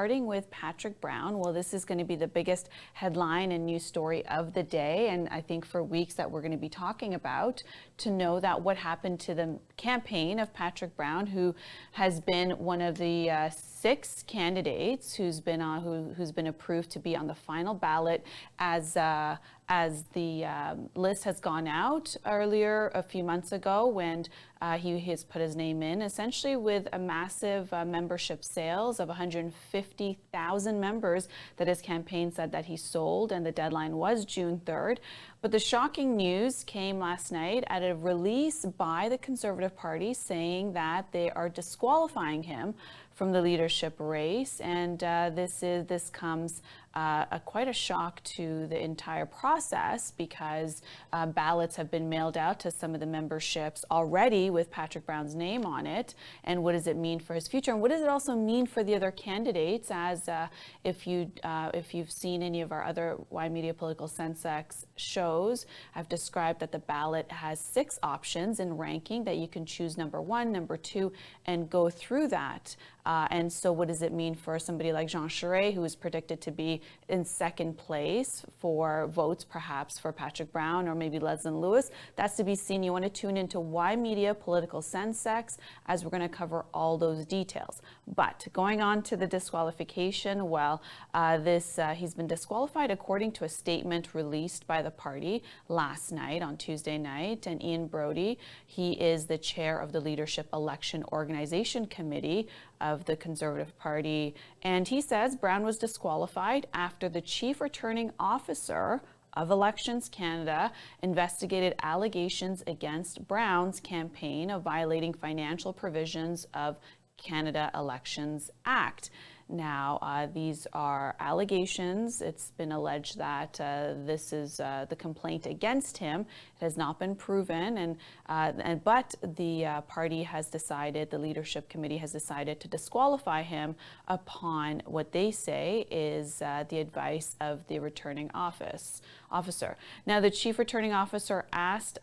starting with Patrick Brown. Well, this is going to be the biggest headline and news story of the day, and I think for weeks that we're going to be talking about, to know that what happened to the campaign of Patrick Brown, who has been one of the 6 candidates who's been approved to be on the final ballot as the list has gone out earlier a few months ago, when he has put his name in, essentially with a massive membership sales of 150,000 members that his campaign said that he sold, and the deadline was June 3rd. But the shocking news came last night at a release by the Conservative Party saying that they are disqualifying him from the leadership race, and this comes quite a shock to the entire process, because ballots have been mailed out to some of the memberships already with Patrick Brown's name on it. And what does it mean for his future, and what does it also mean for the other candidates? As if you've seen any of our other Y Media Political Sensex shows, I've described that the ballot has 6 options in ranking, that you can choose number 1, number 2, and go through that. And so what does it mean for somebody like Jean Charest, who is predicted to be in 2nd place for votes perhaps for Patrick Brown, or maybe Leslyn Lewis? That's to be seen. You want to tune into Y Media Political Sensex, as we're going to cover all those details. But going on to the disqualification, well, he's been disqualified according to a statement released by the party last night, on Tuesday night. And Ian Brody, he is the chair of the Leadership Election Organization Committee of the Conservative Party, and he says Brown was disqualified after the Chief Returning Officer of Elections Canada investigated allegations against Brown's campaign of violating financial provisions of Canada Elections Act. Now, these are allegations. It's been alleged that this is the complaint against him. It has not been proven, but the party has decided, the leadership committee has decided to disqualify him upon what they say is the advice of the returning officer. Now, the chief returning officer asked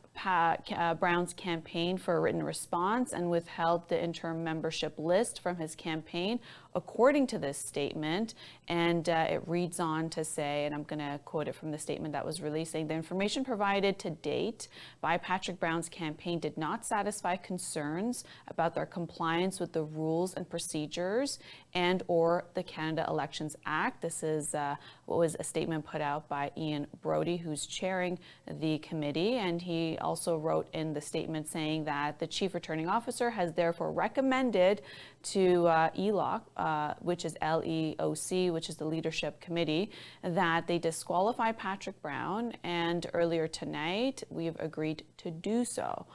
Brown's campaign for a written response and withheld the interim membership list from his campaign, according to this statement. And it reads on to say, and I'm going to quote it from the statement that was released, saying the information provided to date by Patrick Brown's campaign did not satisfy concerns about their compliance with the rules and procedures and or the Canada Elections Act. This is what was a statement put out by Ian Brody, who's chairing the committee, and he also wrote in the statement saying that the chief returning officer has therefore recommended to ELOC, which is LEOC, which is the leadership committee, that they disqualify Patrick Brown, and earlier tonight we've agreed to do so.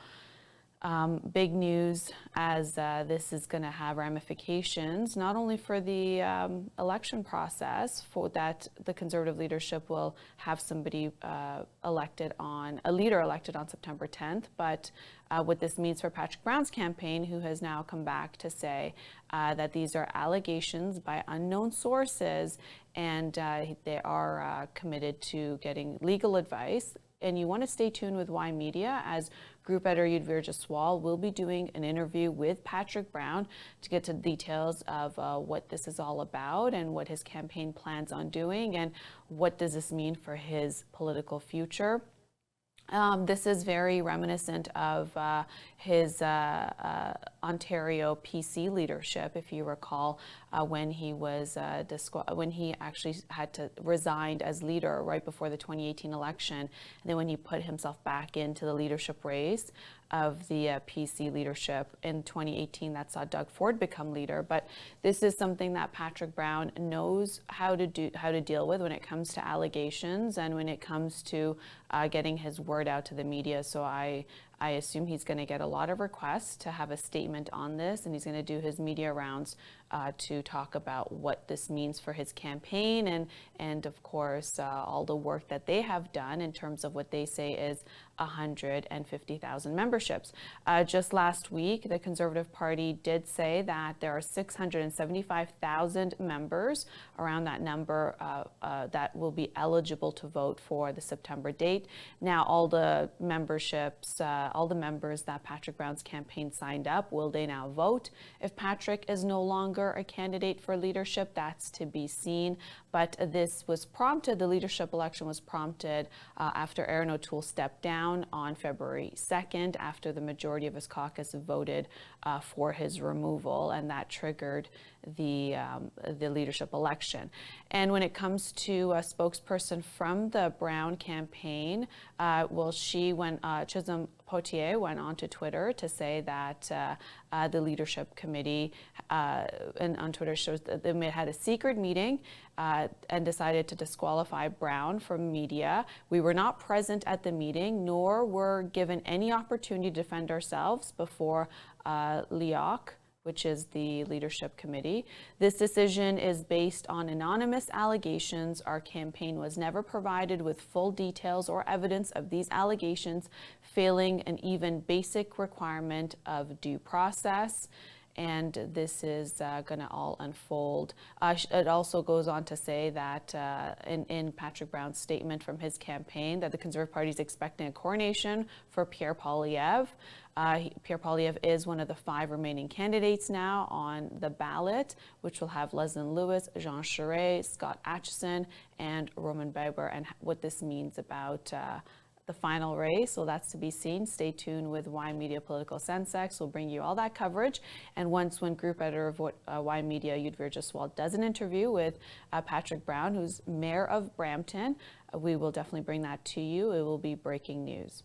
Big news, as this is going to have ramifications not only for the election process, for that the Conservative leadership will have somebody a leader elected on September 10th, but what this means for Patrick Brown's campaign, who has now come back to say that these are allegations by unknown sources, and they are committed to getting legal advice. And you want to stay tuned with Y Media, as Group Editor Yudhvir Jaswal will be doing an interview with Patrick Brown to get to the details of what this is all about and what his campaign plans on doing, and what does this mean for his political future. This is very reminiscent of his Ontario PC leadership, if you recall, when he was when he actually had to resign as leader right before the 2018 election, and then when he put himself back into the leadership race of the PC leadership in 2018, that saw Doug Ford become leader. But this is something that Patrick Brown knows how to deal with when it comes to allegations and when it comes to getting his word out to the media. So I assume he's going to get a lot of requests to have a statement on this, and he's going to do his media rounds to talk about what this means for his campaign, and of course all the work that they have done in terms of what they say is 150,000 memberships leaderships. Just last week, the Conservative Party did say that there are 675,000 members, around that number, that will be eligible to vote for the September date. Now, all the memberships, all the members that Patrick Brown's campaign signed up, will they now vote? If Patrick is no longer a candidate for leadership, that's to be seen. But this was prompted, the leadership election was prompted after Aaron O'Toole stepped down on February 2nd, after the majority of his caucus voted for his removal, and that triggered the leadership election. And when it comes to a spokesperson from the Brown campaign, Chisholm Poitier went onto Twitter to say that the leadership committee and on Twitter shows that they had a secret meeting and decided to disqualify Brown from media. We were not present at the meeting, nor were given any opportunity to defend ourselves before LEOC, which is the leadership committee. This decision is based on anonymous allegations. Our campaign was never provided with full details or evidence of these allegations, failing an even basic requirement of due process. And this is going to all unfold. It also goes on to say that in Patrick Brown's statement from his campaign, that the Conservative Party is expecting a coronation for Pierre Poilievre. Pierre Poilievre is one of the 5 remaining candidates now on the ballot, which will have Leslyn Lewis, Jean Charest, Scott Aitchison, and Roman Baber. And what this means about the final race, so that's to be seen. Stay tuned with Y Media Political Sensex. We'll bring you all that coverage. And when group editor of Y Media, Yudhvir Jaswal, does an interview with Patrick Brown, who's mayor of Brampton, we will definitely bring that to you. It will be breaking news.